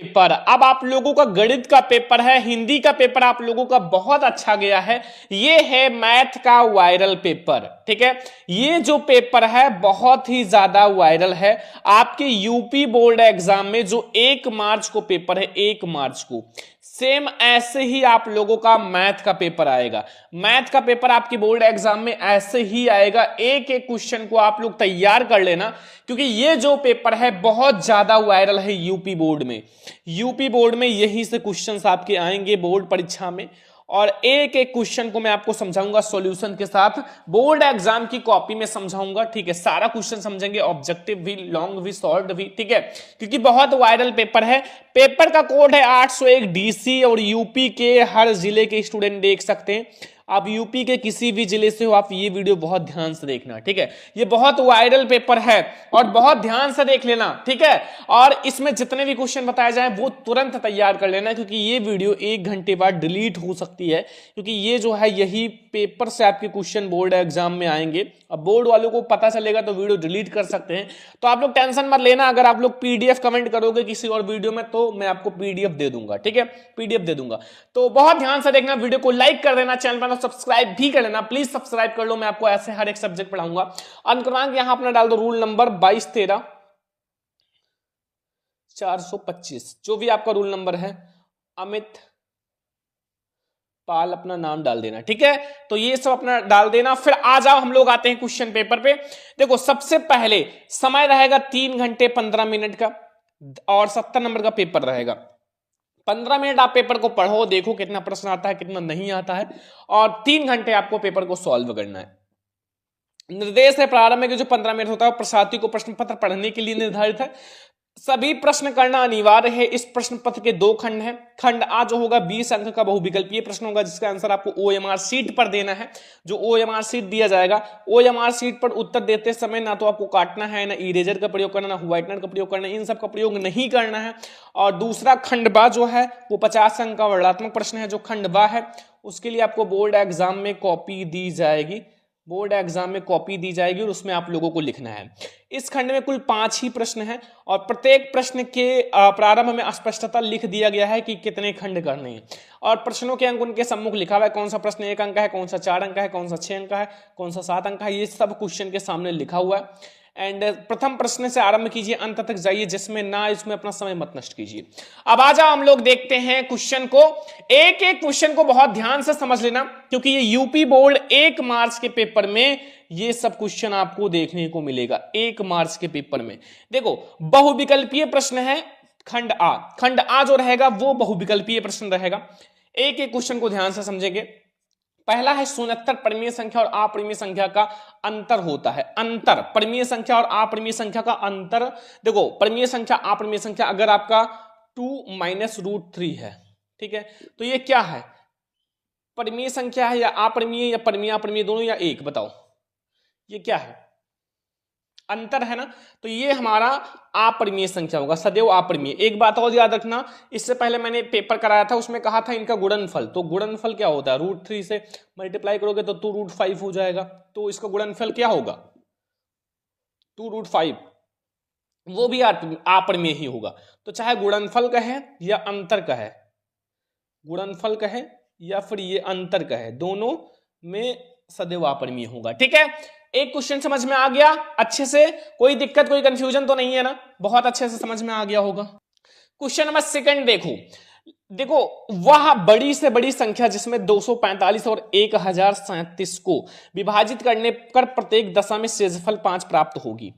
Paper. अब आप लोगों का गणित का पेपर है, हिंदी का पेपर आप लोगों का बहुत अच्छा गया है। ये है मैथ का वायरल पेपर, ठीक है। ये जो पेपर है बहुत ही ज्यादा वायरल है। आपके यूपी बोर्ड एग्जाम में जो 1 मार्च को पेपर है, 1 मार्च को सेम ऐसे ही आप लोगों का मैथ का पेपर आएगा। मैथ का पेपर आपके बोर्ड एग्जाम में ऐसे ही आएगा। एक एक क्वेश्चन को आप लोग तैयार कर लेना, क्योंकि ये जो पेपर है बहुत ज्यादा वायरल है यूपी बोर्ड में। यूपी बोर्ड में यही से क्वेश्चंस आपके आएंगे बोर्ड परीक्षा में, और एक एक क्वेश्चन को मैं आपको समझाऊंगा सॉल्यूशन के साथ, बोर्ड एग्जाम की कॉपी में समझाऊंगा, ठीक है। सारा क्वेश्चन समझेंगे, ऑब्जेक्टिव भी, लॉन्ग भी, शॉर्ट भी, ठीक है, क्योंकि बहुत वायरल पेपर है। पेपर का कोड है 801 डीसी, और यूपी के हर जिले के स्टूडेंट देख सकते हैं। आप यूपी के किसी भी जिले से हो, आप ये वीडियो बहुत ध्यान से देखना, ठीक है। ये बहुत वायरल पेपर है और बहुत ध्यान से देख लेना, ठीक है। और इसमें जितने भी क्वेश्चन बताए जाए वो तुरंत तैयार कर लेना, क्योंकि ये वीडियो 1 घंटे बाद डिलीट हो सकती है, क्योंकि ये जो है यही पेपर से आपके क्वेश्चन बोर्ड एग्जाम में आएंगे। अब बोर्ड वालों को पता चलेगा तो वीडियो डिलीट कर सकते हैं, तो आप लोग टेंशन मत लेना। अगर आप लोग पीडीएफ कमेंट करोगे किसी और वीडियो में तो मैं आपको पीडीएफ दे दूंगा, ठीक है, पीडीएफ दे दूंगा। तो बहुत ध्यान से देखना, वीडियो को लाइक कर देना, चैनल पर सब्सक्राइब भी कर लेना, प्लीज सब्सक्राइब कर लो। मैं आपको ऐसे हर एक सब्जेक्ट पढ़ाऊंगा। अंक क्रमांक यहां अपना डाल दो, रूल नंबर 2213-425, जो भी आपका रूल नंबर है, अमित पाल अपना नाम डाल देना, ठीक है। तो ये सब अपना डाल देना। फिर आ जाओ, हम लोग आते हैं क्वेश्चन पेपर पे। देखो, सबसे पहले समय रहेगा 3 घंटे 15 मिनट का, और 70 नंबर का पेपर रहेगा। 15 मिनट आप पेपर को पढ़ो, देखो कितना प्रश्न आता है, कितना नहीं आता है, और 3 घंटे आपको पेपर को सॉल्व करना है। निर्देश है प्रारंभ में कि जो 15 मिनट होता है प्रशार्थी को प्रश्न पत्र पढ़ने के लिए निर्धारित है। सभी प्रश्न करना अनिवार्य है। इस प्रश्न पत्र के 2 खंड हैं। खंड आ जो होगा 20 अंक का बहुविकल्पीय प्रश्न होगा, जिसका आंसर आपको ओएमआर शीट पर देना है। जो ओएमआर शीट दिया जाएगा, ओएमआर शीट पर उत्तर देते समय ना तो आपको काटना है, ना इरेजर का प्रयोग करना, ना व्हाइटनर का प्रयोग करना, इन सब का प्रयोग नहीं करना है। और दूसरा खंड बा जो है वो 50 अंक का वर्णनात्मक प्रश्न है। जो खंड बा है उसके लिए आपको बोर्ड एग्जाम में कॉपी दी जाएगी, बोर्ड एग्जाम में कॉपी दी जाएगी, और उसमें आप लोगों को लिखना है। इस खंड में कुल 5 ही प्रश्न हैं, और प्रत्येक प्रश्न के प्रारंभ में स्पष्टता लिख दिया गया है कि कितने खंड करने हैं, और प्रश्नों के अंक उनके सम्मुख लिखा हुआ है। कौन सा प्रश्न 1 अंक है, कौन सा 4 अंक है, कौन सा 6 अंक है, कौन सा 7 अंक है, ये सब क्वेश्चन के सामने लिखा हुआ है। एंड प्रथम प्रश्न से आरंभ कीजिए, अंत तक जाइए, जिसमें ना इसमें अपना समय मत नष्ट कीजिए। अब आ जाओ, हम लोग देखते हैं क्वेश्चन को। एक एक क्वेश्चन को बहुत ध्यान से समझ लेना, क्योंकि ये यूपी बोर्ड 1 मार्च के पेपर में ये सब क्वेश्चन आपको देखने को मिलेगा। 1 मार्च के पेपर में देखो, बहुविकल्पीय प्रश्न है खंड आ। खंड आ जो रहेगा वो बहुविकल्पीय प्रश्न रहेगा। एक एक क्वेश्चन को ध्यान से समझेंगे। पहला है 69 परिमेय संख्या और अपरिमेय संख्या का अंतर होता है। अंतर, परिमेय संख्या और अपरिमेय संख्या का अंतर। देखो, परिमेय संख्या, अपरिमेय संख्या, अगर आपका 2 माइनस √3 है, ठीक है, तो ये क्या है, परिमेय संख्या है या अपरिमेय, या परिमेय अपरिमेय दोनों, या एक, बताओ ये क्या है, अंतर है ना। तो ये हमारा अपरिमेय संख्या होगा, सदैव अपरिमेय। एक बात और याद रखना, इससे पहले मैंने पेपर कराया था, उसमें कहा था इनका गुणनफल। तो गुणनफल क्या होता है, √3 से मल्टीप्लाई करोगे तो 2√5 हो जाएगा। तो इसका गुणनफल क्या होगा, 2√5, वो भी अपरिमेय ही होगा। तो चाहे गुणनफल कहे या अंतर कहे, गुणनफल कहे या फिर ये अंतर कहे, दोनों में सदैव अपरिमेय होगा, ठीक है। एक क्वेश्चन समझ में आ गया अच्छे से, कोई दिक्कत, कोई कंफ्यूजन तो नहीं है ना, बहुत अच्छे से समझ में आ गया होगा। क्वेश्चन नंबर 2 देखो, वह बड़ी से बड़ी संख्या जिसमें 245 और 1037 को विभाजित करने पर प्रत्येक दशा में शेषफल 5 प्राप्त होगी।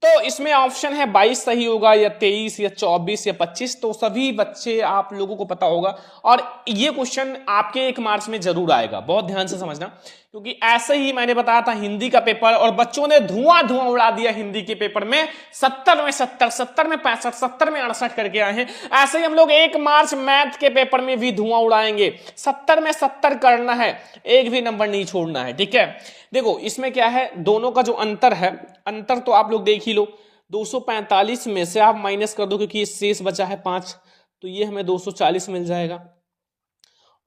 तो इसमें ऑप्शन है 22 सही होगा, या 23, या 24, या 25। तो सभी बच्चे, आप लोगों को पता होगा, और ये क्वेश्चन आपके 1 मार्च में जरूर आएगा, बहुत ध्यान से समझना, क्योंकि ऐसे ही मैंने बताया था हिंदी का पेपर, और बच्चों ने धुआं उड़ा दिया हिंदी के पेपर में। 70 में 70, 70 में 65, 70 में 68 करके आए हैं। ऐसे ही हम लोग 1 मार्च मैथ के पेपर में भी धुआं उड़ाएंगे। 70 में 70 करना है, एक भी नंबर नहीं छोड़ना है, ठीक है। देखो, इसमें क्या है, दोनों का जो अंतर है, अंतर तो आप लोग देख ही लो। 245 में से आप माइनस कर दो, क्योंकि शेष बचा है 5, तो ये हमें 240 मिल जाएगा।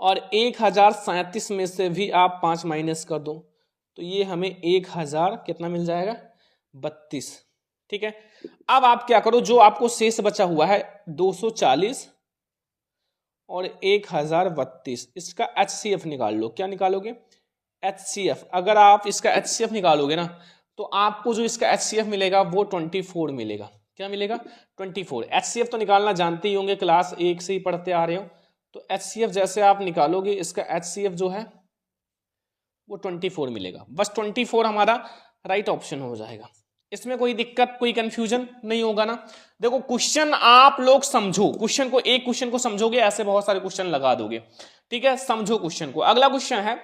और 1037 में से भी आप 5 माइनस कर दो, तो ये हमें 1000 कितना मिल जाएगा, 32, ठीक है। अब आप क्या करो, जो आपको शेष बचा हुआ है 240 और 1032, इसका HCF निकाल लो। क्या निकालोगे? HCF। अगर आप इसका HCF निकालोगे ना तो आपको जो इसका HCF मिलेगा वो 24 मिलेगा। क्या मिलेगा? 24। HCF तो निकालना जानते ही होंगे, क्लास 1 से ही पढ़ते आ रहे हो। तो HCF जैसे आप निकालोगे, इसका HCF जो है वो 24 मिलेगा। बस 24 हमारा राइट ऑप्शन हो जाएगा। इसमें कोई दिक्कत, कोई कंफ्यूजन नहीं होगा ना। देखो क्वेश्चन आप लोग समझो, क्वेश्चन को, एक क्वेश्चन को समझोगे, ऐसे बहुत सारे क्वेश्चन लगा दोगे। ठीक है, समझो क्वेश्चन को। अगला क्वेश्चन है,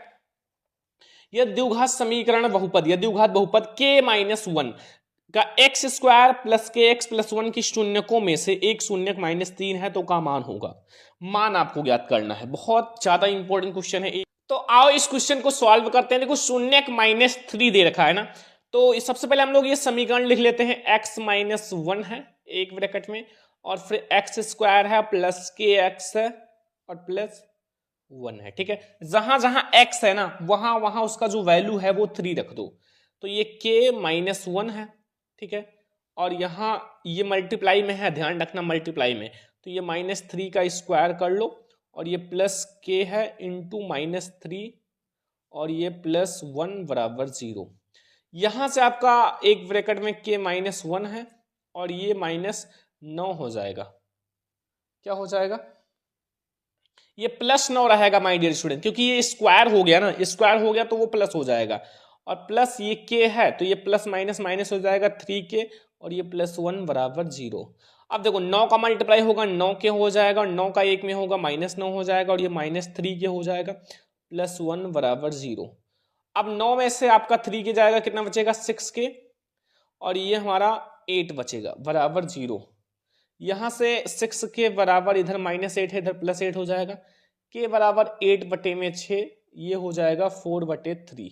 यह द्विघात समीकरण बहुपद, यह द्विघात बहुपद k-1 का x स्क्वायर प्लस के एक्स प्लस 1 की शून्यकों में से एक शून्यक -3 है तो का मान होगा। मान आपको ज्ञात करना है, बहुत ज्यादा इंपॉर्टेंट क्वेश्चन है। तो आओ इस क्वेश्चन को सॉल्व करते हैं। देखो शून्यक -3 दे रखा है ना, तो सबसे पहले हम लोग ये समीकरण लिख लेते हैं। x-1 है एक ब्रैकेट में, और फिर एक्स स्क्वायर है प्लस के एक्स है और प्लस 1 है। ठीक है, जहां जहां x है ना वहां वहां उसका जो वैल्यू है वो 3 रख दो। तो ये k-1 है, ठीक है, और यहां ये मल्टीप्लाई में है, ध्यान रखना मल्टीप्लाई में। तो ये -3 का स्क्वायर कर लो, और ये प्लस k है इंटू -3, और ये प्लस 1 बराबर 0। यहां से आपका एक ब्रैकेट में k-1 है और ये -9 हो जाएगा। क्या हो जाएगा? ये +9 रहेगा माय डियर स्टूडेंट, क्योंकि ये स्क्वायर हो गया ना, स्क्वायर हो गया तो वो प्लस हो जाएगा। और प्लस ये k है तो ये प्लस माइनस माइनस हो जाएगा 3k, और ये +1 बराबर 0। अब देखो 9 का मल्टीप्लाई होगा 9k हो जाएगा, और 9 का 1 में होगा -9 हो जाएगा, और ये -3k हो जाएगा, +1 बराबर 0। अब 9 में से आपका 3k जाएगा, कितना बचेगा? 6k, और ये हमारा 8 बचेगा बराबर 0। यहां से 6k बराबर, इधर -8 है, इधर +8 हो जाएगा। k बराबर 8/6, ये हो जाएगा 4/3।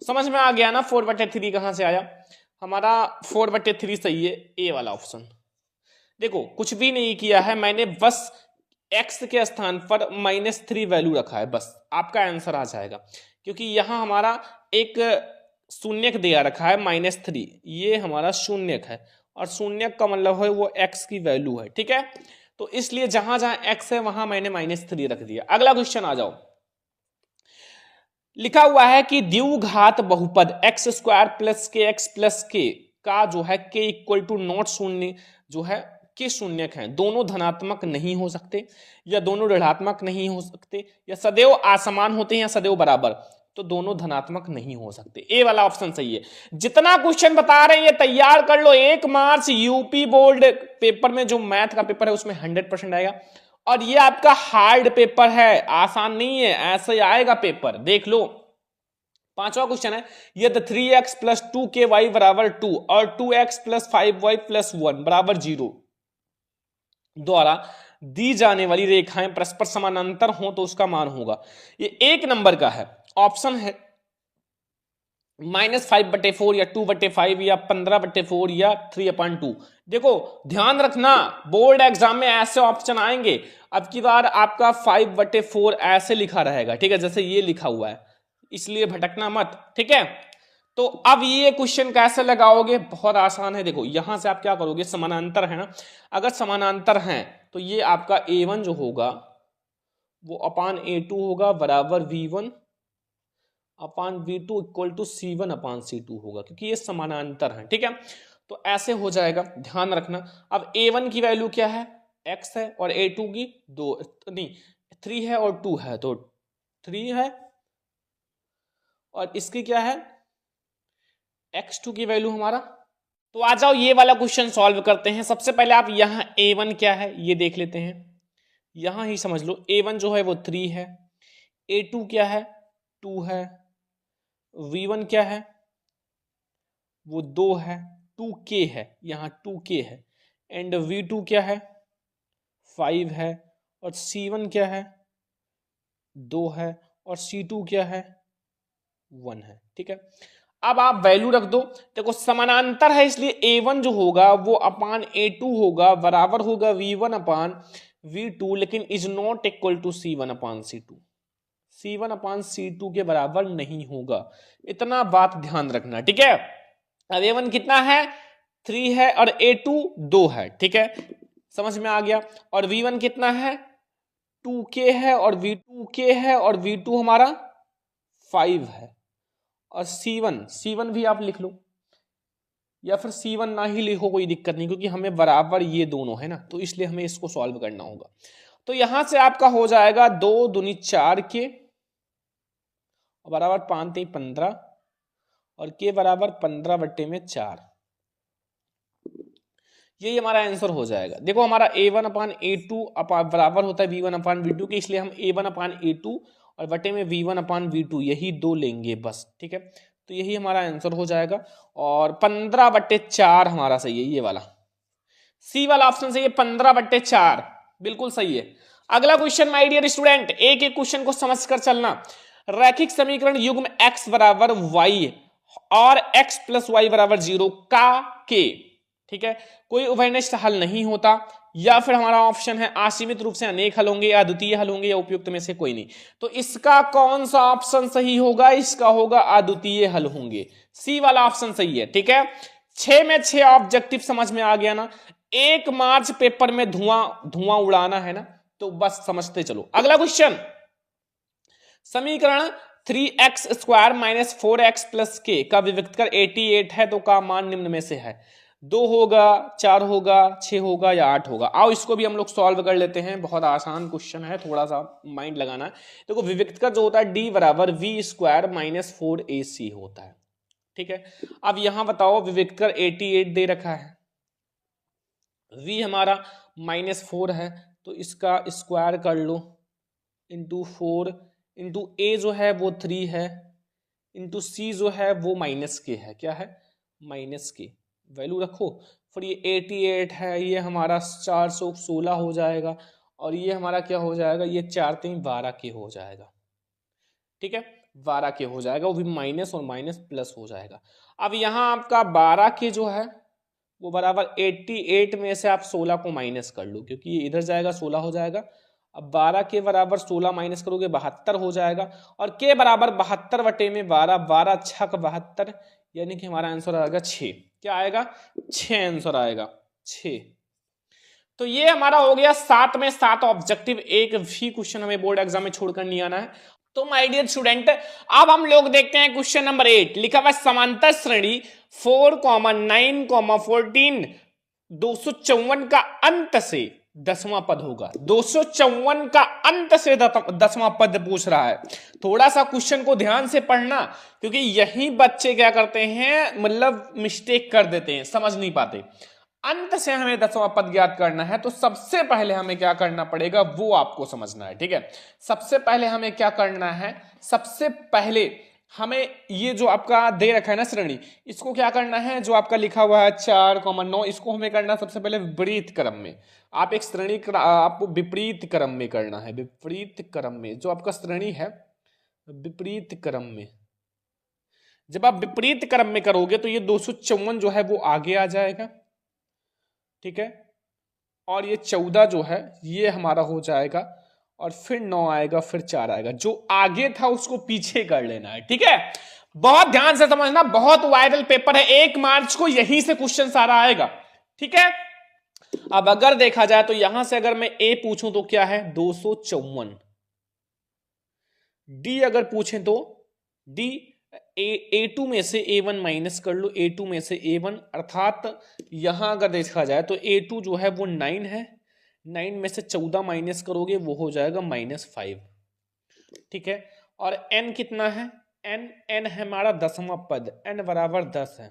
समझ में आ गया ना 4/3 कहां से आया? हमारा 4/3 सही है, ए वाला ऑप्शन। देखो कुछ भी नहीं किया है मैंने, बस x के स्थान पर -3 वैल्यू रखा है, बस आपका आंसर आ जाएगा। क्योंकि यहां हमारा एक शून्यक दिया रखा है -3, ये हमारा शून्यक है, और शून्यक का मतलब है वो x की वैल्यू है। ठीक है, तो इसलिए जहां जहां x है वहां मैंने -3 रख दिया। अगला क्वेश्चन आ जाओ। लिखा हुआ है कि द्विघात बहुपद x स्क्वायर प्लस के एक्स प्लस के का जो है k इक्वल टू नॉट शून्य जो है के शून्यक हैं, दोनों धनात्मक नहीं हो सकते, या दोनों ऋणात्मक नहीं हो सकते, या सदैव असमान होते हैं या सदैव बराबर, तो दोनों धनात्मक नहीं हो सकते। ए वाला ऑप्शन सही है। जितना क्वेश्चन बता रहे हैं ये तैयार कर लो। 1 मार्च यूपी बोर्ड पेपर में जो मैथ का पेपर है उसमें 100% आएगा, और ये आपका हार्ड पेपर है, आसान नहीं है, ऐसे आएगा पेपर, देख लो। 5वां क्वेश्चन है, यदि 3x प्लस 2ky बराबर 2 और 2x प्लस 5y प्लस 1 बराबर 0 द्वारा दी जाने वाली रेखाएं परस्पर समानांतर हो तो उसका मान होगा। ये 1 नंबर का है, ऑप्शन है -5/4 या 2/5 या 15/4 या 3/2। देखो ध्यान रखना, बोर्ड एग्जाम में ऐसे ऑप्शन आएंगे। अब की बार आपका 5/4 ऐसे लिखा रहेगा, ठीक है, जैसे ये लिखा हुआ है, इसलिए भटकना मत। ठीक है, तो अब ये क्वेश्चन कैसे लगाओगे? बहुत आसान है। देखो यहां से आप क्या करोगे, समानांतर है ना, अगर समानांतर हैं तो ये आपका a1 जो होगा वो अपान a2 होगा बराबर v1 upon v2 equal to c1 upon c2 होगा, क्योंकि ये समानांतर है। ठीक है, तो ऐसे हो जाएगा, ध्यान रखना। अब a1 की वैल्यू क्या है? x है, और a2 की 3 है और 2 है, तो 3 है, और इसकी क्या है? x2 की वैल्यू हमारा। तो आ जाओ ये वाला क्वेश्चन सॉल्व करते हैं। सबसे पहले आप यहां a1 क्या है ये देख लेते हैं, यहां ही समझ लो। a1 जो है वो 3 है, a2 क्या है? 2 है, v1 क्या है? वो 2 है, 2k है, यहां 2k है, एंड v2 क्या है? 5 है, और c1 क्या है? 2 है, और c2 क्या है? 1 है। ठीक है, अब आप वैल्यू रख दो। देखो समानांतर है इसलिए a1 जो होगा वो अपान a2 होगा बराबर होगा v1 अपान v2, लेकिन is not equal to c1 upon c2। c1 upon c2 के बराबर नहीं होगा, इतना बात ध्यान रखना। ठीक है, अब A1 कितना है 3 है और A2 2 है, ठीक है, समझ में आ गया। और V1 कितना है 2K है और V2K है और V2 हमारा 5 है। और C1 भी आप लिख लो या फिर C1 ना ही लिखो, कोई दिक्कत नहीं, क्योंकि हमें बराबर ये दोनों है ना, तो इसलिए हमें इसको सॉल्व करना होगा। तो यहां से आपका हो जाएगा 2 दूनी 4 के बराबर 5 3 15 और के बराबर 15/4। ये हमारा आंसर हो जाएगा। देखो हमारा A1/A2 बराबर होता है V1/V2 के, इसलिए हम A1/A2 और बटे में V1/V2 यही दो लेंगे बस, ठीक है। तो यही हमारा आंसर हो जाएगा और 15/4 हमारा सही है, ये वाला सी वाला ऑप्शन सही है, 15/4 बिल्कुल सही है। अगला क्वेश्चन माय डियर स्टूडेंट, एक एक क्वेश्चन को समझकर चलना। रैखिक समीकरण युग्म x बराबर y और x प्लस वाई बराबर 0 का के, ठीक है, कोई उभयनिष्ठ हल नहीं होता, या फिर हमारा ऑप्शन है असीमित रूप से अनेक हल होंगे या अद्वितीय हल होंगे या उपयुक्त में से कोई नहीं। तो इसका कौन सा ऑप्शन सही होगा? इसका होगा अद्वितीय हल होंगे, सी वाला ऑप्शन सही है, ठीक है। 6 में 6 ऑब्जेक्टिव समझ में आ गया ना। 1 मार्च पेपर में धुआं उड़ाना है ना, तो बस समझते चलो। अगला क्वेश्चन, समीकरण 3x² माइनस 4x प्लस के का विविक्त कर 88 है, तो का मान निम्न में से है? 2 होगा, 4 होगा, 6 होगा या 8 होगा? आओ इसको भी हम लोग सॉल्व कर लेते हैं, बहुत आसान क्वेश्चन है, थोड़ा सा माइंड लगाना है। देखो विविक्त कर जो होता है d बराबर v² माइनस 4ac होता है, ठीक है। अब यहां बताओ विविक्त कर 88 दे रखा है, v हमारा -4 है, तो इसका स्क्वायर कर लो इंटू 4 इंटू a जो है वो 3 है इंटू c जो है वो -k है, क्या है -k, वैल्यू रखो। फिर ये 88 है, ये हमारा 416 हो जाएगा और ये हमारा क्या हो जाएगा, ये 4 3 12 के हो जाएगा, ठीक है, 12 के हो जाएगा, वो भी माइनस और माइनस प्लस हो जाएगा। अब यहाँ आपका 12 के जो है वो बराबर 88 में से आप 16 को माइनस कर लो, क्योंकि ये इधर जाएगा 16 हो जाएगा। अब 12 के बराबर 16 माइनस करोगे 72 हो जाएगा, और के बराबर 72 बटे में 12, 12 छक 72, यानी कि हमारा आंसर आएगा 6। क्या आएगा? 6 आंसर आएगा, 6। तो ये हमारा हो गया 7 में 7 ऑब्जेक्टिव, एक भी क्वेश्चन हमें बोर्ड एग्जाम में छोड़कर नहीं आना है। तो माय डियर स्टूडेंट, अब हम लोग देखते हैं क्वेश्चन नंबर 8, लिखा हुआ समांतर श्रेणी 4, 9, 14 254 का अंत से 10वां पद होगा। 254 का अंत से 10वां पद पूछ रहा है। थोड़ा सा क्वेश्चन को ध्यान से पढ़ना, क्योंकि यही बच्चे क्या करते हैं, मतलब मिस्टेक कर देते हैं, समझ नहीं पाते। अंत से हमें 10वां पद ज्ञात करना है, तो सबसे पहले हमें क्या करना पड़ेगा वो आपको समझना है, ठीक है। सबसे पहले हमें क्या करना है, सबसे पहले हमें ये जो आपका दे रखा है ना श्रेणी, इसको क्या करना है, जो आपका लिखा हुआ है 4, 9, इसको हमें करना सबसे पहले विपरीत क्रम में। आप एक श्रेणी आपको विपरीत क्रम में करना है, विपरीत क्रम में जो आपका श्रेणी है, विपरीत क्रम में। जब आप विपरीत क्रम में करोगे तो ये 254 जो है वो आगे आ जाएगा, ठीक है, और ये 14 जो है ये हमारा हो जाएगा, और फिर 9 आएगा, फिर 4 आएगा। जो आगे था उसको पीछे कर लेना है, ठीक है। बहुत ध्यान से समझना, बहुत वायरल पेपर है, 1 मार्च को यहीं से क्वेश्चन सारा आएगा, ठीक है। अब अगर देखा जाए तो यहां से अगर मैं ए पूछूं तो क्या है 254, डी अगर पूछें तो डी A2 में से A1 माइनस कर लो, A2 में से A1, अर्थात यहां अगर देखा जाए तो A2 जो है वो 9 है, 9 में से 14 माइनस करोगे वो हो जाएगा -5, ठीक है। और n कितना है, n है हमारा 10वां पद, n बराबर 10 है।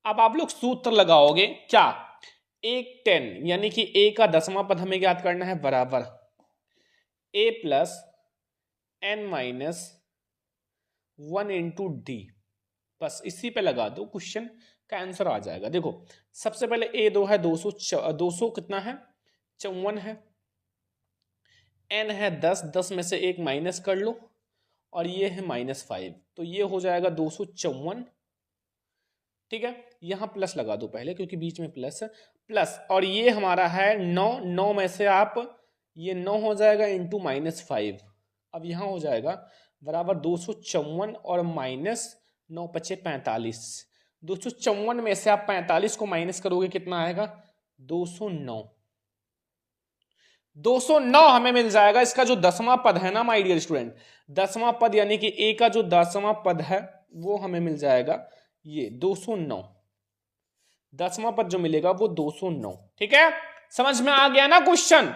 अब आप लोग सूत्र लगाओगे क्या, 1 10, यानी कि a का 10वां पद हमें ज्ञात करना है, बराबर a plus n minus 1 into D. बस इसी पे लगा दो, क्वेश्चन का आंसर आ जाएगा। देखो सबसे पहले A2 है 200 कितना है 54 है, n है 10, 10 में से 1 माइनस कर लो, और ये है -5, तो ये हो जाएगा 254, ठीक है। यहां प्लस लगा दो पहले, क्योंकि बीच में प्लस है, प्लस, और ये हमारा है 9, 9 में से आप ये 9 हो जाएगा इंटू -5। अब यहां हो जाएगा बराबर 254 और -9 × 5 = 45, 254 में से आप 45 को माइनस करोगे कितना आएगा? 209। 209 हमें मिल जाएगा। इसका जो 10वां पद है ना माय डियर स्टूडेंट, 10वां पद यानी कि ए का जो 10वां पद है वो हमें मिल जाएगा ये 209। 10वां पद जो मिलेगा वो 209। ठीक है, समझ में आ गया ना क्वेश्चन।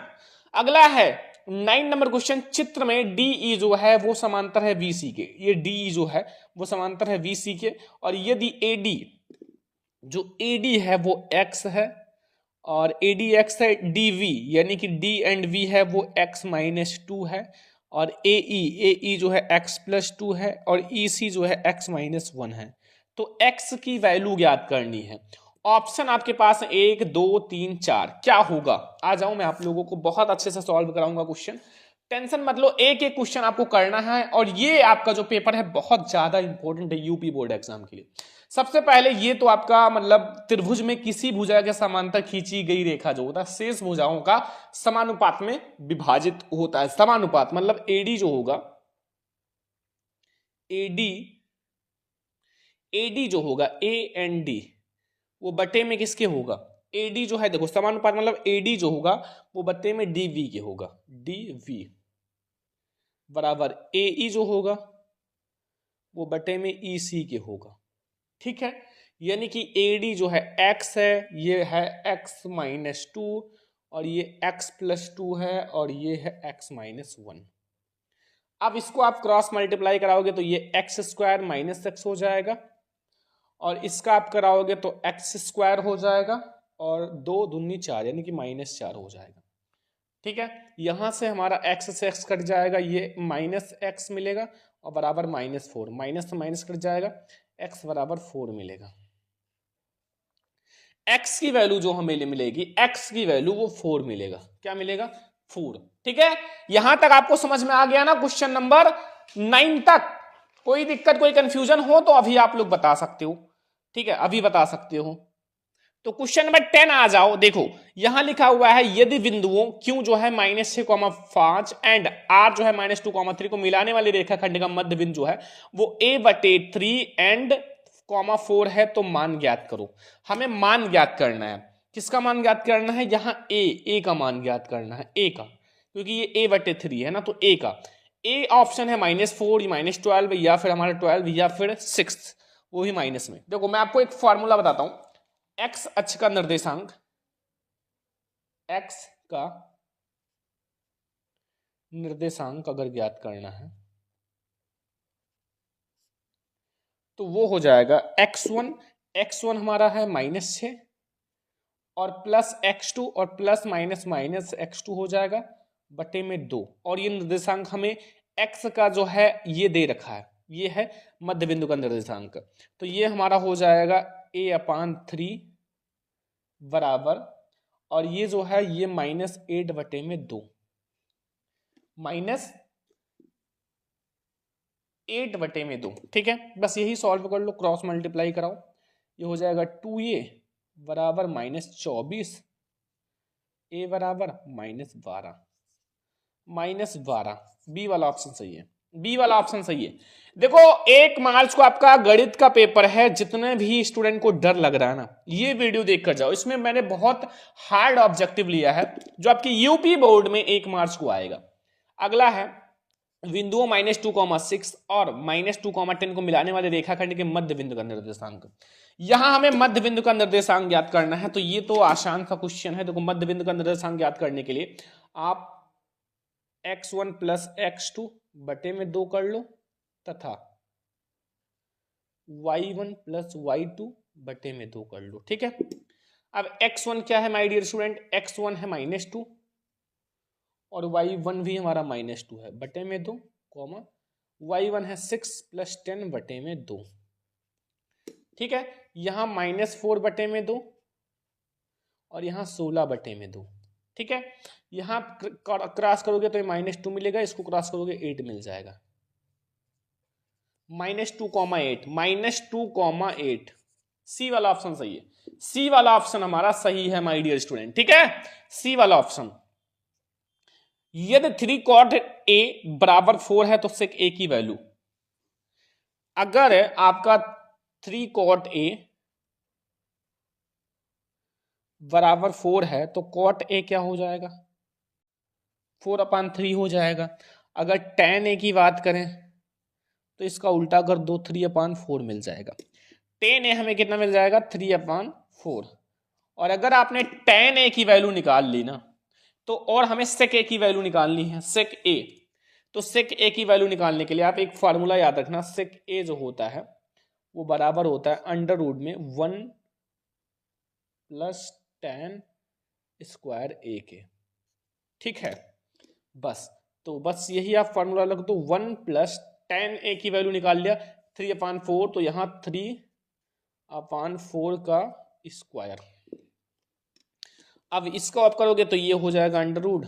अगला है 9 नंबर क्वेश्चन। चित्र में DE जो है वो समांतर है VC के। ये DE जो है वो समांतर है VC के, और यदि AD जो AD है वो X है और ADX है DV यानी कि D एंड V है वो X माइनस 2 है, और AE जो है X प्लस 2 है, और EC जो है X माइनस 1 है। तो X की वैल्यू ज्ञात करनी है। ऑप्शन आपके पास 1 2 3 4। क्या होगा? आ जाओ, मैं आप लोगों को बहुत अच्छे से सॉल्व कराऊंगा क्वेश्चन। टेंशन मत लो, एक एक क्वेश्चन आपको करना है, और ये आपका जो पेपर है बहुत ज्यादा इंपॉर्टेंट है यूपी बोर्ड एग्जाम के लिए। सबसे पहले ये तो आपका मतलब त्रिभुज में किसी भुजा के समांतर खींची गई रेखा जो होता है शेष भुजाओं का समानुपात में विभाजित होता है। समानुपात मतलब एडी जो होगा, एडी जो होगा ए एंड डी वो बटे में किसके होगा? एडी जो है देखो समानुपात मतलब एडी जो होगा वो बटे में डीवी के होगा। डीवी बराबर एई जो होगा वो बटे में ईसी के होगा। ठीक है, यानी कि एडी जो है एक्स है, ये है एक्स माइनस 2, और ये एक्स प्लस 2 है, और ये है एक्स माइनस 1। अब इसको आप क्रॉस मल्टीप्लाई कराओगे तो ये एक्स स्क्वायर माइनस एक्स हो जाएगा, और इसका आप कराओगे तो एक्स स्क्वायर हो जाएगा, और 2 दूनी 4 यानी कि माइनस 4 हो जाएगा। ठीक है, यहां से हमारा एक्स से एक्स कट जाएगा, ये माइनस एक्स मिलेगा, और बराबर माइनस 4, माइनस से माइनस कट जाएगा, एक्स बराबर 4 मिलेगा। एक्स की वैल्यू जो हमें मिलेगी, एक्स की वैल्यू वो 4 मिलेगा। क्या मिलेगा? 4। ठीक है, यहां तक आपको समझ में आ गया ना क्वेश्चन नंबर 9 तक? कोई दिक्कत कोई कंफ्यूजन हो तो अभी आप लोग बता सकते हो। ठीक है, अभी बता सकते हो। तो क्वेश्चन नंबर 10 आ जाओ। देखो यहां लिखा हुआ है यदि बिंदुओं Q जो है -6,5 एंड R जो है -2,3 को मिलाने वाली रेखाखंड का मध्य बिंदु जो है वो A/3 एंड 4 है, तो मान ज्ञात करो। हमें मान ज्ञात करना है। किसका मान ज्ञात करना है? यहाँ ए का मान ज्ञात करना है, ए का, क्योंकि ये A/3 है ना, तो ए का। ए ऑप्शन है -4 -12 या फिर हमारा 12 या फिर 6 वो ही माइनस में। देखो मैं आपको एक फॉर्मूला बताता हूं। एक्स अक्ष का निर्देशांक, एक्स का निर्देशांक अगर ज्ञात करना है तो वो हो जाएगा x1 हमारा है -6 और प्लस x2 और प्लस माइनस माइनस x2 हो जाएगा बटे में 2, और ये निर्देशांक हमें x का जो है ये दे रखा है, ये है मध्य बिंदु का निर्देशांक। तो ये हमारा हो जाएगा a/3 बराबर, और ये जो है ये -8 बटे में 2, -8 बटे में 2। ठीक है, बस यही सॉल्व कर लो, क्रॉस मल्टीप्लाई कराओ। ये हो जाएगा 2a बराबर -24, a बराबर -12। बी वाला ऑप्शन सही है, बी वाला ऑप्शन सही है। देखो 1 मार्च को आपका गणित का पेपर है। जितने भी स्टूडेंट को डर लग रहा है ना, ये वीडियो देखकर जाओ। इसमें मैंने बहुत हार्ड ऑब्जेक्टिव लिया है जो आपकी यूपी बोर्ड में 1 मार्च को आएगा। अगला है बिंदुओं -2,6 और -2,10 को मिलाने वाले रेखाखंड के मध्य बिंदु का निर्देशांक। यहां हमें मध्य बिंदु का निर्देशांक ज्ञात करना है, तो ये तो आसान सा क्वेश्चन है। देखो मध्य बिंदु का निर्देशांक ज्ञात करने के लिए आप x1 प्लस x2 बटे में 2 कर लो, तथा y1 प्लस y2 बटे में 2 कर लो। ठीक है, अब x1 क्या है माय डियर स्टूडेंट? x1 है -2 और y1 भी हमारा -2 है बटे में 2, y1 है 6 प्लस 10 बटे में 2। ठीक है, यहां -4 बटे में 2 और यहां 16 बटे में 2। ठीक है, यहां क्रॉस करोगे तो ये -2 मिलेगा, इसको क्रॉस करोगे 8 मिल जाएगा। -2,8 सी वाला ऑप्शन सही है। सी वाला ऑप्शन हमारा सही है माय डियर स्टूडेंट। ठीक है, सी वाला ऑप्शन। यदि 3 cot a बराबर 4 है तो sec a की वैल्यू, अगर आपका 3 cot a बराबर 4 है तो cot a क्या हो जाएगा, 4/3 हो जाएगा। अगर tan a की बात करें तो इसका उल्टा कर दो, 3/4 मिल जाएगा। tan a हमें कितना मिल जाएगा, 3/4। और अगर आपने tan a की वैल्यू निकाल ली ना, तो और हमें sec a की वैल्यू निकालनी है, sec a। तो sec a की वैल्यू निकालने के लिए आप एक फार्मूला याद रखना, sec a जो होता है वो बराबर होता है अंडर रूट में 1 + tan स्क्वायर a के। ठीक है, बस तो बस यही आप फार्मूला लग दो, 1 + tan a की वैल्यू निकाल लिया 3/4, तो यहां 3/4 का स्क्वायर। अब इसको आप करोगे तो ये हो जाएगा अंडर रूट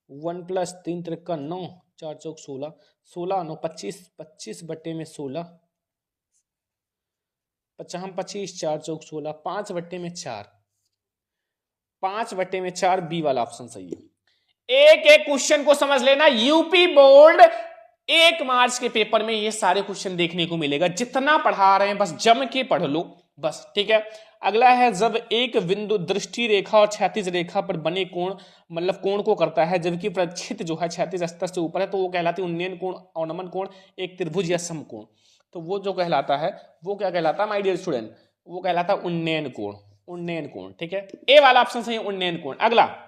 1 + 3 × 3 = 9, 4 × 4 = 16, 16 9 25, 25/16, 5 25, 4 × 4 = 16, 5/4, 5/4 बी वाला ऑप्शन सही है। एक एक क्वेश्चन को समझ लेना, यूपी बोर्ड 1 मार्च के पेपर में ये सारे क्वेश्चन देखने को मिलेगा। जितना पढ़ा रहे हैं बस जम के पढ़ लो बस, ठीक है। अगला है, जब एक बिंदु दृष्टि रेखा और क्षैतिज रेखा पर बने कोण, मतलब कोण को करता है, जबकि प्रक्षित जो है क्षैतिज स्तर से ऊपर है, तो वो कहलाती है उन्नयन कोण, अवनमन कोण, एक त्रिभुज या समकोण। तो वो जो कहलाता है वो क्या कहलाता है माय डियर स्टूडेंट, वो कहलाता है उन्नयन कोण, उन्नयन कोण। ठीक है, ए वाला ऑप्शन सही है, उन्नयन कोण। अगला,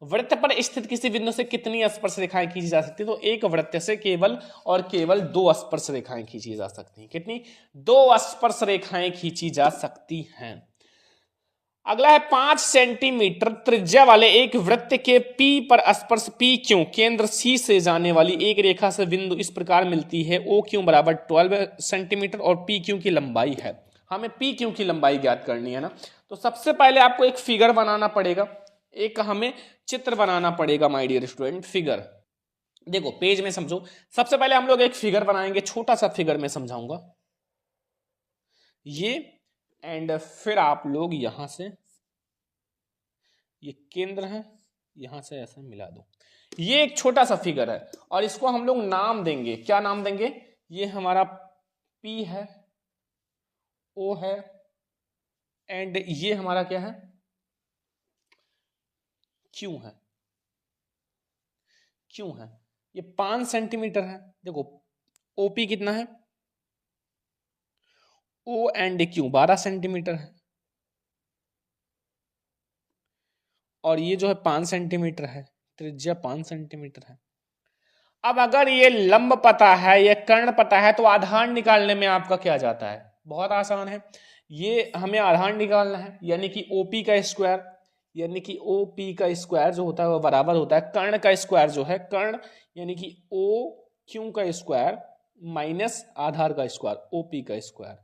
वृत्त पर स्थित किसी बिंदु से कितनी स्पर्श रेखाएं खींची जा सकती है, तो एक वृत्त से केवल और केवल 2 स्पर्श रेखाएं खींची जा सकती हैं। कितनी, 2 स्पर्श रेखाएं खींची जा सकती हैं। अगला है, 5 सेंटीमीटर त्रिज्या वाले एक वृत्त के P पर स्पर्श P क्यों केंद्र C से जाने वाली एक रेखा से बिंदु इस प्रकार मिलती है, O क्यों बराबर 12 सेंटीमीटर और P क्यों की लंबाई है। हमें P क्यों की लंबाई ज्ञात करनी है ना, तो सबसे पहले आपको एक फिगर बनाना पड़ेगा, एक हमें चित्र बनाना पड़ेगा माय डियर स्टूडेंट। फिगर देखो पेज में समझो, सबसे पहले हम लोग एक फिगर बनाएंगे, छोटा सा फिगर में समझाऊंगा ये, एंड फिर आप लोग यहां से, ये केंद्र है, यहां से ऐसे मिला दो। ये एक छोटा सा फिगर है और इसको हम लोग नाम देंगे, क्या नाम देंगे, ये हमारा P है, O है, एंड ये हमारा क्या है, Q है, Q है। ये 5 सेंटीमीटर है। देखो OP कितना है, O एंड Q 12 सेंटीमीटर है, और ये जो है 5 सेंटीमीटर है, त्रिज्या 5 सेंटीमीटर है। अब अगर ये लंब पता है, ये कर्ण पता है, तो आधार निकालने में आपका क्या जाता है, बहुत आसान है। ये हमें आधार निकालना है, यानी कि OP का स्क्वायर, यानी कि OP का स्क्वायर जो होता है वो बराबर होता है कर्ण का स्क्वायर जो है, कर्ण यानी कि OQ का स्क्वायर माइनस आधार का स्क्वायर, OP का स्क्वायर।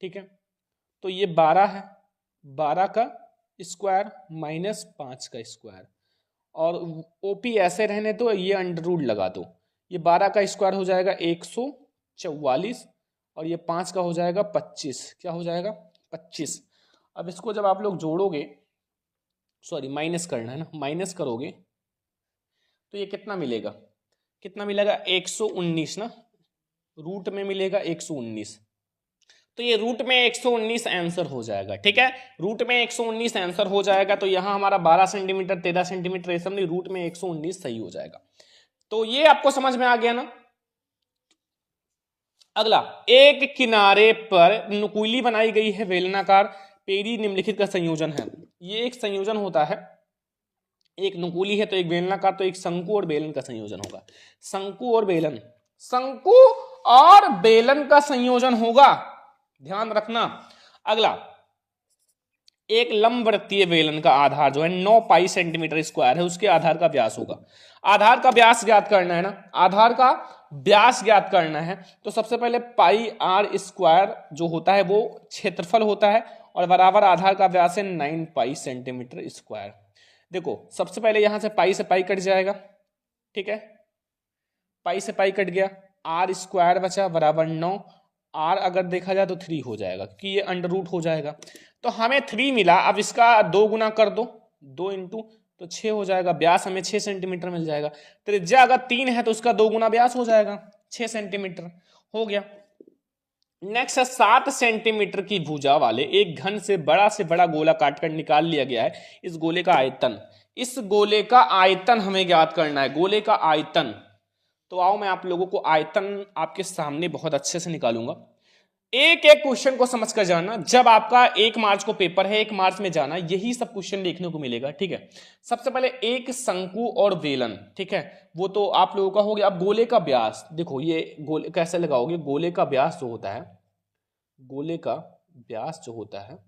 ठीक है, तो ये 12 है, 12 का स्क्वायर माइनस 5 का स्क्वायर, और OP ऐसे रहने तो ये अंडर रूट लगा दो, ये 12 का स्क्वायर हो जाएगा 144, और ये 5 का हो जाएगा 25, क्या हो जाएगा 25। अब इसको जब आप लोग जोड़ोगे, सॉरी माइनस करना है ना, माइनस करोगे तो ये कितना मिलेगा, कितना मिलेगा 119 ना, रूट में मिलेगा 119, तो ये रूट में 119 आंसर हो जाएगा। ठीक है, रूट में 119 आंसर हो जाएगा, तो यहां हमारा 12 सेंटीमीटर 13 सेंटीमीटर ये सब नहीं, रूट में 119 सही हो जाएगा। तो ये आपको समझ में आ गया ना। अगला, एक किनारे पर नुकीली बनाई गई है बेलनाकार पेड़ी निम्नलिखित का संयोजन है। ये एक संयोजन होता है, एक नुकीली है तो एक बेलनाकार, तो एक शंकु और बेलन का संयोजन होगा। शंकु और बेलन, शंकु और बेलन का संयोजन होगा, ध्यान रखना। अगला, एक लंबवृत्तीय बेलन का आधार जो है 9 पाई सेंटीमीटर स्क्वायर है, उसके आधार का व्यास होगा। आधार का व्यास ज्ञात करना है ना, आधार का व्यास ज्ञात करना है, तो सबसे पहले पाई आर स्क्वायर जो होता है वो क्षेत्रफल होता है, और बराबर आधार का व्यास है 9 पाई सेंटीमीटर स्क्वायर। देखो सबसे पहले यहां से पाई कट जाएगा, ठीक है, पाई से पाई कट गया, आर स्क्वायर बचा बराबर 9, आर अगर देखा जाए तो 3 हो जाएगा क्योंकि ये अंडर रूट हो जाएगा, तो हमें 3 मिला। अब इसका 2 गुना कर दो, 2 इंटू तो 6 हो जाएगा, व्यास हमें 6 सेंटीमीटर मिल जाएगा। त्रिज्या अगर 3 है तो उसका 2 गुना व्यास हो जाएगा, 6 सेंटीमीटर हो गया। नेक्स्ट है 7 सेंटीमीटर की भुजा वाले एक घन से बड़ा गोला काटकर निकाल लिया गया है। इस गोले का आयतन, इस गोले का आयतन हमें ज्ञात करना है, गोले का आयतन। तो आओ मैं आप लोगों को आयतन आपके सामने बहुत अच्छे से निकालूंगा। एक एक क्वेश्चन को समझ कर जाना। जब आपका 1 मार्च को पेपर है, 1 मार्च में जाना, यही सब क्वेश्चन देखने को मिलेगा, ठीक है। सबसे पहले एक शंकु और बेलन, ठीक है, वो तो आप लोगों का हो गया। अब गोले का व्यास देखो, ये गोले कैसे लगाओगे, गोले का व्यास जो होता है, गोले का व्यास जो होता है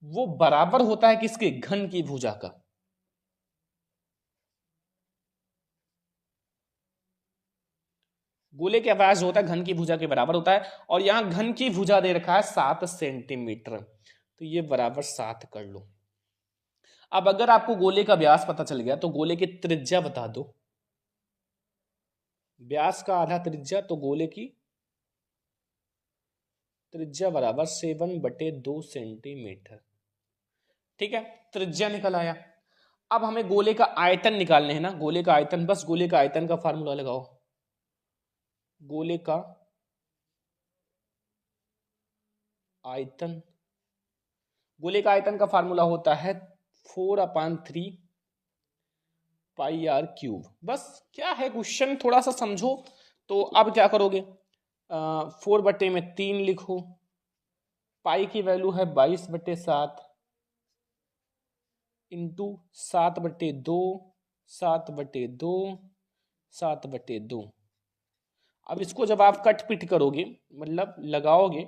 वो बराबर होता है किसके, घन की भुजा का। गोले का व्यास जो होता है घन की भुजा के बराबर होता है, और यहां घन की भुजा दे रखा है 7 सेंटीमीटर, तो ये बराबर 7 कर लो। अब अगर आपको गोले का व्यास पता चल गया तो गोले की त्रिज्या बता दो। व्यास का आधा त्रिज्या, तो गोले की त्रिज्या बराबर 7/2 सेंटीमीटर, ठीक है। त्रिज्या निकल आया। अब हमें गोले का आयतन निकालने हैं ना, गोले का आयतन, बस गोले का आयतन का फार्मूला लगाओ। गोले का आयतन, गोले का आयतन का फार्मूला होता है 4/3 पाई आर क्यूब। बस क्या है क्वेश्चन, थोड़ा सा समझो। तो अब क्या करोगे, 4/3 लिखो, पाई की वैल्यू है 22/7 इंटू 7/2, 7/2, 7/2। अब इसको जब आप कट पिट करोगे, मतलब लगाओगे,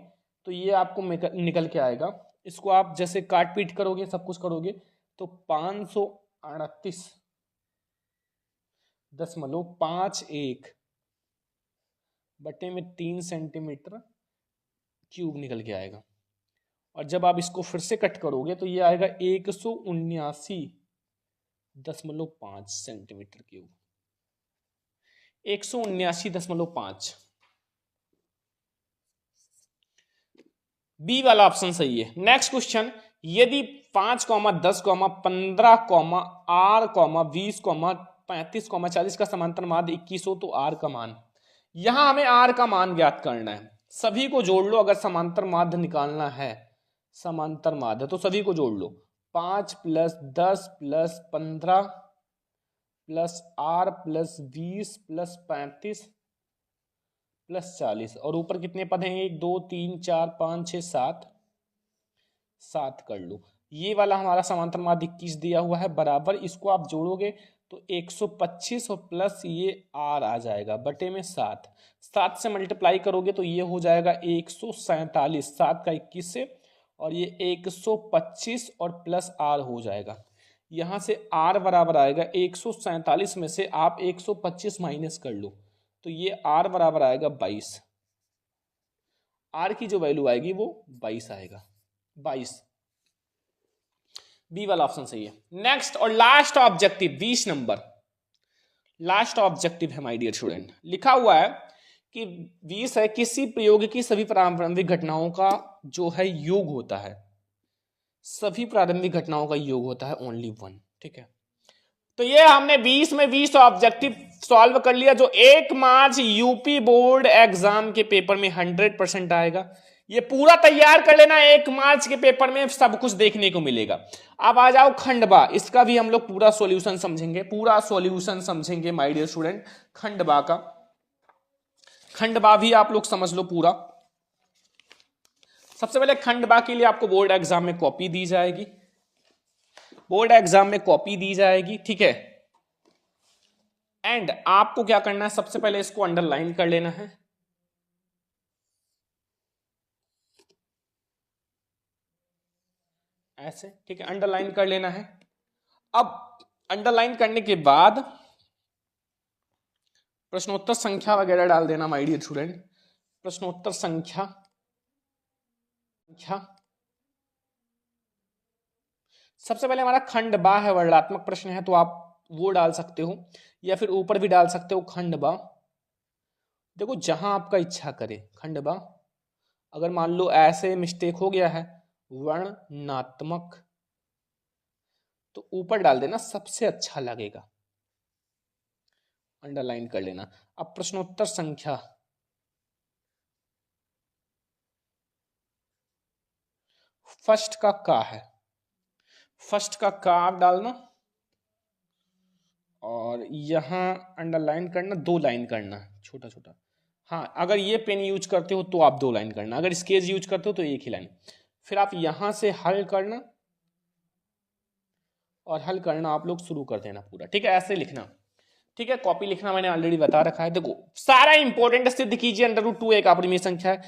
तो ये आपको निकल के आएगा। इसको आप जैसे काट पीट करोगे, सब कुछ करोगे, तो 538.51 बटे में 3 सेंटीमीटर क्यूब निकल के आएगा। और जब आप इसको फिर से कट करोगे तो ये आएगा 179.5 सेंटीमीटर क्यूब, 179.5। बी वाला ऑप्शन सही है। नेक्स्ट क्वेश्चन, यदि 5, 10, 15, R, 20, 35, 40 का समांतर माध्य 21 हो तो R का मान, यहां हमें R का मान ज्ञात करना है। सभी को जोड़ लो, अगर समांतर माध्य निकालना है, समांतर माध्य, तो सभी को जोड़ लो। 5 + 10 + 15 + R + 20 + 35 + 40, और ऊपर कितने पद हैं, 1 2 3 4 5 6 7, 7 कर लो। ये वाला हमारा समांतर माध्य 21 दिया हुआ है, बराबर इसको आप जोड़ोगे तो 125 और प्लस ये R आ जाएगा बटे में 7, 7 से मल्टीप्लाई करोगे तो ये हो जाएगा 147, 7 का 21 से, और ये 125 और प्लस R हो जाएगा। यहां से R बराबर आएगा 147 में से आप 125 माइनस कर लो, तो ये R बराबर आएगा 22। R की जो वैल्यू आएगी वो 22 आएगा, 22। बी वाला ऑप्शन सही है। नेक्स्ट और last objective 20 number, last objective है माय डियर स्टूडेंट। लिखा हुआ है कि 20 है, किसी प्रयोग की सभी प्रारंभिक घटनाओं का जो है योग होता है, सभी प्रारंभिक घटनाओं का योग होता है ओनली 1, ठीक है। तो ये हमने 20 में 20 ऑब्जेक्टिव सॉल्व कर लिया, जो 1 मार्च यूपी बोर्ड एग्जाम के पेपर में 100% आएगा। ये पूरा तैयार कर लेना, 1 मार्च के पेपर में सब कुछ देखने को मिलेगा। अब आ जाओ खंडवा, इसका भी हम लोग पूरा सॉल्यूशन समझेंगे, पूरा सॉल्यूशन समझेंगे माय डियर स्टूडेंट। खंडवा का, खंडवा भी आप लोग समझ लो पूरा। सबसे पहले खंडवा के लिए आपको बोर्ड एग्जाम में कॉपी दी जाएगी, बोर्ड एग्जाम में कॉपी दी जाएगी, ठीक है। एंड आपको क्या करना है, सबसे पहले इसको अंडरलाइन कर लेना है, ऐसे, ठीक है, अंडरलाइन कर लेना है। अब अंडरलाइन करने के बाद प्रश्नोत्तर संख्या वगैरह डाल देना माय डियर स्टूडेंट। प्रश्नोत्तर संख्या, सबसे पहले हमारा खंड बा है, वर्णात्मक प्रश्न है, तो आप वो डाल सकते हो, या फिर ऊपर भी डाल सकते हो खंड बा। देखो जहां आपका इच्छा करे, खंड बा। अगर मान लो ऐसे मिस्टेक हो गया है, वर्णनात्मक, तो ऊपर डाल देना, सबसे अच्छा लगेगा, अंडरलाइन कर लेना। अब प्रश्नोत्तर संख्या, फर्स्ट का का है, फर्स्ट का आप डालना और यहां अंडरलाइन करना, 2 लाइन करना छोटा छोटा। हाँ, अगर ये पेन यूज करते हो तो आप 2 लाइन करना, अगर स्केच यूज करते हो तो एक ही लाइन। फिर आप यहां से हल करना और हल करना आप लोग शुरू कर देना पूरा, ठीक है, ऐसे लिखना, ठीक है। कॉपी लिखना मैंने ऑलरेडी बता रखा है। देखो सारा इंपॉर्टेंट सिद्ध कीजिए। √2 एक अपरिमेय संख्या है,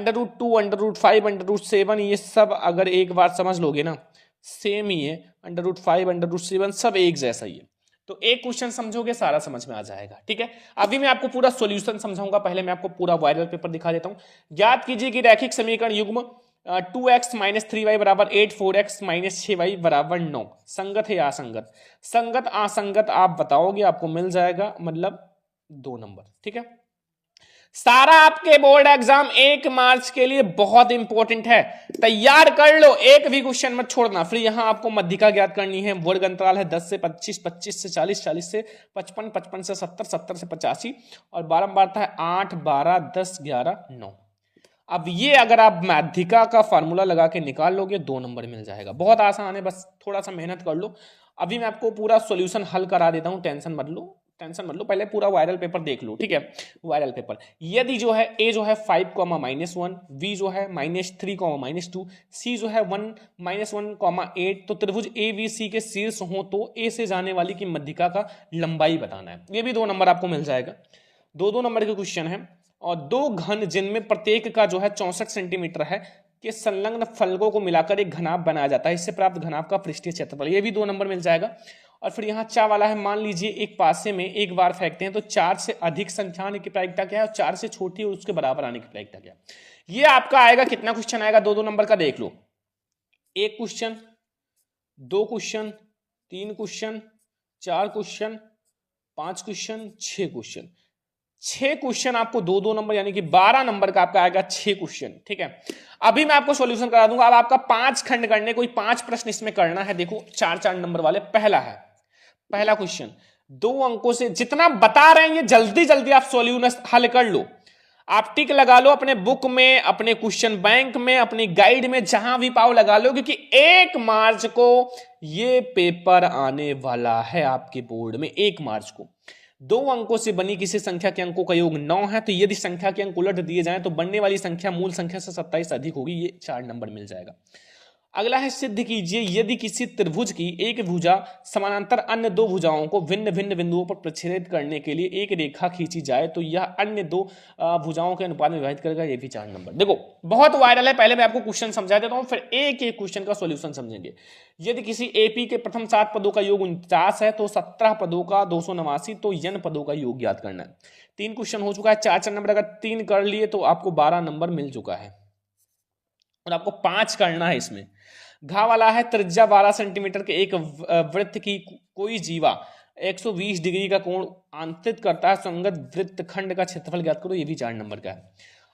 √2, √5, √7 ये सब अगर एक बार समझ लोगे ना सेम ही है, √5, √7 सब एक जैसा ही है। तो एक क्वेश्चन समझोगे सारा समझ में आ जाएगा, ठीक है। अभी मैं आपको पूरा सॉल्यूशन समझाऊंगा, पहले मैं आपको पूरा वायरल पेपर दिखा देता हूं। ज्ञात कीजिए कि रैखिक समीकरण युग्म 2x - 3y = 8, 4x - 6y = 9 संगत है या असंगत। संगत असंगत आप बताओगे, आपको मिल जाएगा, मतलब 2 नंबर, ठीक है। सारा आपके बोर्ड एग्जाम 1 मार्च के लिए बहुत इंपॉर्टेंट है, तैयार कर लो, एक भी क्वेश्चन मत छोड़ना। फिर यहां आपको मध्यिका ज्ञात करनी है। वर्ग अंतराल है 10 से 25, 25 से 40, 40 से 55, 55 से 70, 70 से 85 और बारंबारता है 8, 12, 10, 11, 9। अब ये अगर आप माध्यिका का फार्मूला लगा के निकाल लोगे 2 नंबर मिल जाएगा। बहुत आसान है, बस थोड़ा सा मेहनत कर लो। अभी मैं आपको पूरा सॉल्यूशन हल करा देता हूं, टेंशन मत लो, टेंशन मत लो, पहले पूरा वायरल पेपर देख लो, ठीक है। वायरल पेपर यदि जो है ए जो है 5, -1, बी जो है -3, -2, सी जो है 1, -1, 8, तो त्रिभुज ए बी सी के शीर्ष हो तो ए से जाने वाली की मध्यिका का लंबाई बताना है। ये भी 2 नंबर आपको मिल जाएगा। 2 नंबर के क्वेश्चन है और 2 घन जिनमें प्रत्येक का जो है 64 सेंटीमीटर है के संलग्न फलकों को मिलाकर एक घनाभ बनाया जाता है, इससे प्राप्त घनाभ का पृष्ठीय क्षेत्रफल, ये भी 2 नंबर मिल जाएगा। और फिर यहाँ चा वाला है, मान लीजिए एक पासे में एक बार फेंकते हैं तो 4 से अधिक संख्या आने की प्रायिकता क्या है और 4 से छोटी और उसके बराबर आने की प्रायिकता क्या है। ये आपका आएगा, कितना क्वेश्चन आएगा 2 नंबर का देख लो। 1 question, 2 question, 3 question, 4 question, 5 question, 6 question. 6 question आपको 2 नंबर यानी कि 12 नंबर का आपका आएगा 6 क्वेश्चन, ठीक है। अभी मैं आपको सॉल्यूशन करा दूंगा। अब आपका 5 खंड करने, कोई 5 प्रश्न इसमें करना है। देखो 4-4 नंबर वाले। पहला क्वेश्चन 2 अंकों से, जितना बता रहे हैं ये जल्दी जल्दी आप सॉल्यूशन हल कर लो। आप टिक लगा लो अपने बुक में, अपने क्वेश्चन बैंक में, अपनी गाइड में, जहां भी पाओ लगा लो, क्योंकि 1 मार्च को ये पेपर आने वाला है आपके बोर्ड में। 1 मार्च को 2 अंकों से बनी किसी संख्या के अंकों का योग 9 है, तो यदि संख्या के अंक उलट दिए जाएं तो बनने वाली संख्या मूल संख्या से 27 अधिक होगी। ये 4 नंबर मिल जाएगा। अगला है सिद्ध कीजिए यदि किसी त्रिभुज की एक भुजा समानांतर अन्य 2 भुजाओं को भिन्न भिन्न बिंदुओं पर प्रच्छेदित करने के लिए एक रेखा खींची जाए तो यह अन्य 2 भुजाओं के अनुपात में विभाजित करेगा। ये भी 4 नंबर। देखो बहुत वायरल है, पहले मैं आपको क्वेश्चन समझा देता हूं, फिर एक एक क्वेश्चन का सॉल्यूशन समझेंगे। यदि किसी एपी के प्रथम 7 पदों का योग 49 है तो 17 पदों का 289, तो n पदों का योग ज्ञात करना है। 3 क्वेश्चन हो चुका है। 4 नंबर अगर 3 कर लिए तो आपको 12 नंबर मिल चुका है और आपको 5 करना है इसमें। घा वाला है, त्रिज्या 12 सेंटीमीटर के एक वृत्त की कोई जीवा 120 डिग्री का कोण आंतरित करता है, संगत वृत्त खंड का क्षेत्रफल ज्ञात करो। ये भी 4 नंबर का है।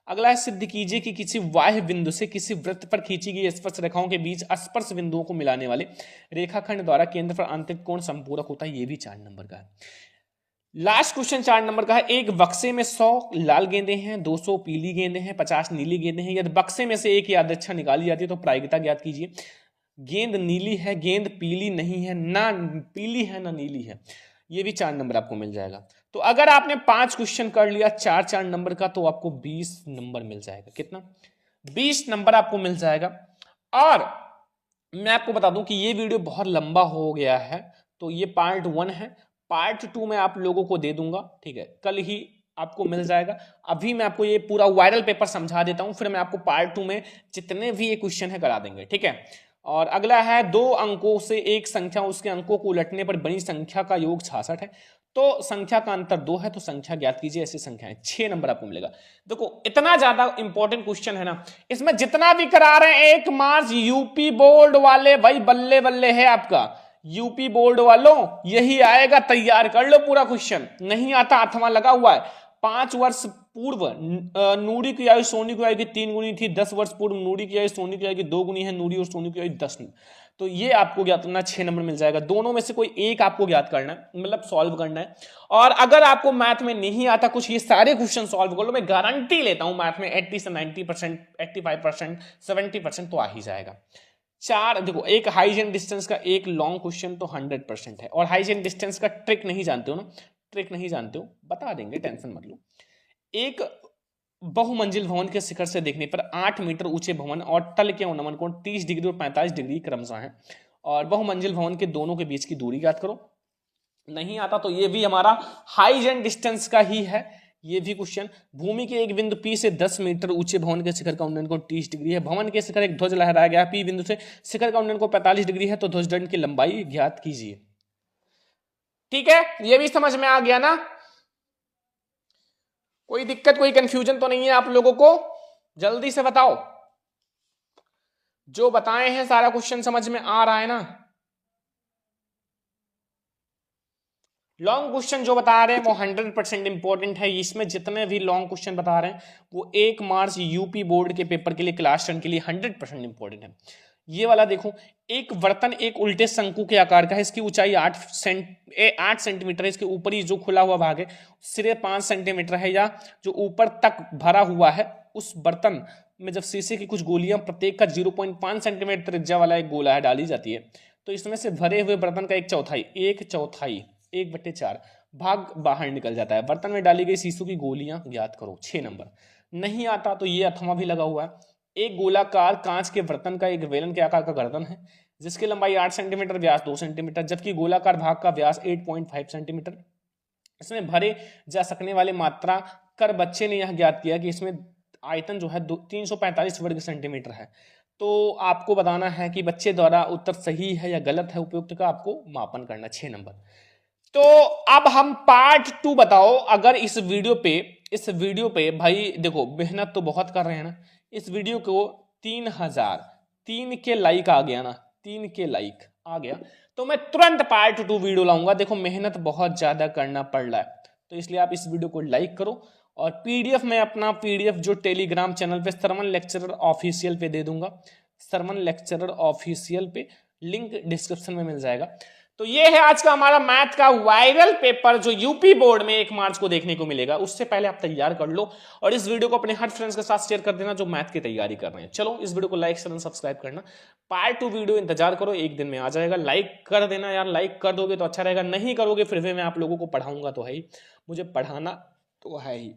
अगला है सिद्ध कीजिए कि किसी बाह्य बिंदु से किसी वृत्त पर खींची गई स्पर्श रेखाओं के बीच स्पर्श बिंदुओं को मिलाने वाले रेखाखंड द्वारा केंद्र पर आंतरिक कोण संपूरक होता है। ये भी 4 नंबर का है। लास्ट क्वेश्चन 4 नंबर का है। एक बक्से में 100 लाल गेंदें हैं, 200 पीली गेंदें हैं, 50 नीली गेंदें हैं। यदि बक्से में से एक यादृच्छा निकाली जाती है तो प्रायिकता ज्ञात कीजिए। गेंद नीली है, गेंद पीली नहीं है, ना पीली है ना नीली है। ये भी 4 नंबर आपको मिल जाएगा। तो अगर आपने 5 क्वेश्चन कर लिया 4-4 नंबर का तो आपको 20 नंबर मिल जाएगा। कितना? 20 नंबर आपको मिल जाएगा। और मैं आपको बता दूं कि ये वीडियो बहुत लंबा हो गया है, तो ये पार्ट 1 है। पार्ट 2 मैं आप लोगों को दे दूंगा, ठीक है, कल ही आपको मिल जाएगा। अभी मैं आपको ये पूरा वायरल पेपर समझा देता हूं, फिर मैं आपको पार्ट 2 में जितने भी ये क्वेश्चन है करा देंगे, ठीक है। और अगला है 2 अंकों से एक संख्या उसके अंकों को उलटने पर बनी संख्या का योग 66 है, तो संख्या का अंतर 2 है, तो संख्या ज्ञात कीजिए। ऐसी संख्याएं 6 नंबर आपको मिलेगा। देखो इतना ज्यादा इंपॉर्टेंट क्वेश्चन है ना, इसमें जितना भी करा रहे हैं 1 मार्च यूपी बोर्ड वाले, भाई बल्ले बल्ले है आपका। यूपी बोर्ड वालों यही आएगा, तैयार कर लो पूरा क्वेश्चन। नहीं आता अथवा लगा हुआ है। 5 वर्ष पूर्व नूरी की आयु सोनी की आयु की 3 गुनी थी। 10 वर्ष पूर्व नूरी की आयु सोनी की आयु की 2 गुनी है। नूरी और सोनी की आयु 10 तो ये आपको ज्ञात करना, 6 नंबर मिल जाएगा। दोनों में से कोई एक आपको ज्ञात करना है, मतलब सॉल्व करना है। और अगर आपको मैथ में नहीं आता कुछ, ये सारे क्वेश्चन सॉल्व कर लो, मैं गारंटी लेता हूं मैथ में 80 से 90%, 85%, 70% तो आ ही जाएगा। चार देखो, एक हाइट एंड डिस्टेंस का एक लॉन्ग क्वेश्चन तो 100% है। और हाइट एंड डिस्टेंस का ट्रिक नहीं जानते हो ना, ट्रिक नहीं जानते हो, बता देंगे, टेंशन मत लो। एक बहुमंजिल भवन के शिखर से देखने पर 8 मीटर ऊंचे भवन और तल के उन्नमन कोण 30 डिग्री और 45 डिग्री क्रमशः है, और बहुमंजिल भवन के दोनों के बीच की दूरी ज्ञात करो। नहीं आता तो ये भी हमारा हाइट एंड डिस्टेंस का ही है, ये भी क्वेश्चन। भूमि के एक बिंदु P से 10 मीटर ऊंचे भवन के शिखर का उन्नयन कोण 30 डिग्री है। भवन के शिखर एक ध्वज लहराया गया, P बिंदु से शिखर का उन्नयन कोण 45 डिग्री है, तो ध्वज दंड की लंबाई ज्ञात कीजिए। ठीक है, ये भी समझ में आ गया ना? कोई दिक्कत, कोई कंफ्यूजन तो नहीं है आप लोगों को? जल्दी से बताओ, जो बताए हैं सारा क्वेश्चन समझ में आ रहा है ना? लॉन्ग क्वेश्चन जो बता रहे हैं वो 100% इंपॉर्टेंट है। इसमें जितने भी लॉन्ग क्वेश्चन बता रहे हैं वो 1 मार्च यूपी बोर्ड के पेपर के लिए, क्लास 10 के लिए 100% इंपॉर्टेंट है। ये वाला देखो, एक बर्तन एक उल्टे शंकु के आकार का है, इसकी ऊंचाई 8 सेंटीमीटर है, इसके ऊपरी जो खुला हुआ भाग है सिरे 5 सेंटीमीटर है, या जो ऊपर तक भरा हुआ है उस बर्तन में जब शीशे की कुछ गोलियां प्रत्येक का 0.5 सेंटीमीटर त्रिज्या वाला एक गोला है डाली जाती है, तो इसमें से भरे हुए बर्तन का 1/4 1/4 भाग बाहर निकल जाता है। बर्तन में डाली गई शीशों की गोलियां ज्ञात करो। 6 नंबर। नहीं आता तो ये अथवा भी लगा हुआ है। एक गोलाकार कांच के बर्तन का एक वेलन के आकार का गर्दन है, जिसकी लंबाई 8 सेंटीमीटर, व्यास 2 सेंटीमीटर, जबकि गोलाकार भाग का व्यास 8.5 सेंटीमीटर। इसमें भरे जा सकने वाले मात्रा कर बच्चे ने यह ज्ञात किया कि इसमें आयतन जो है 345 वर्ग सेंटीमीटर है। तो आपको बताना है कि बच्चे द्वारा उत्तर सही है या गलत है, उपयुक्त का आपको मापन करना। 6 नंबर। तो अब हम पार्ट 2 बताओ। अगर इस वीडियो पे भाई देखो, मेहनत तो बहुत कर रहे हैं ना, इस वीडियो को 3003 के लाइक आ गया ना, 3 के लाइक आ गया तो मैं तुरंत पार्ट 2 वीडियो लाऊंगा। देखो मेहनत बहुत ज्यादा करना पड़ रहा है, तो इसलिए आप इस वीडियो को लाइक करो। और पीडीएफ में अपना पीडीएफ जो टेलीग्राम चैनल पे सरमन लेक्चरर ऑफिशियल पे दे दूंगा, सरमन लेक्चरर ऑफिशियल पे, लिंक डिस्क्रिप्शन में मिल जाएगा। तो ये है आज का हमारा मैथ का वायरल पेपर जो यूपी बोर्ड में 1 मार्च को देखने को मिलेगा। उससे पहले आप तैयार कर लो और इस वीडियो को अपने हर फ्रेंड्स के साथ शेयर कर देना जो मैथ की तैयारी कर रहे हैं। चलो इस वीडियो को लाइक शेयर सब्सक्राइब करना। पार्ट 2 वीडियो इंतजार करो, 1 दिन में आ जाएगा। लाइक कर देना यार, लाइक कर दोगे तो अच्छा रहेगा, नहीं करोगे फिर भी मैं आप लोगों को पढ़ाऊंगा तो है ही, मुझे पढ़ाना तो है ही।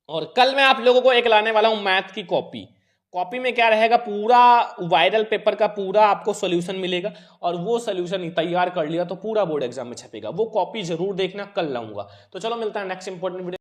और कल मैं आप लोगों को एक लाने वाला हूं मैथ की कॉपी में क्या रहेगा, पूरा वायरल पेपर का पूरा आपको सॉल्यूशन मिलेगा, और वो सॉल्यूशन तैयार कर लिया तो पूरा बोर्ड एग्जाम में छपेगा। वो कॉपी जरूर देखना, कल लाऊंगा। तो चलो मिलता है नेक्स्ट इंपॉर्टेंट वीडियो।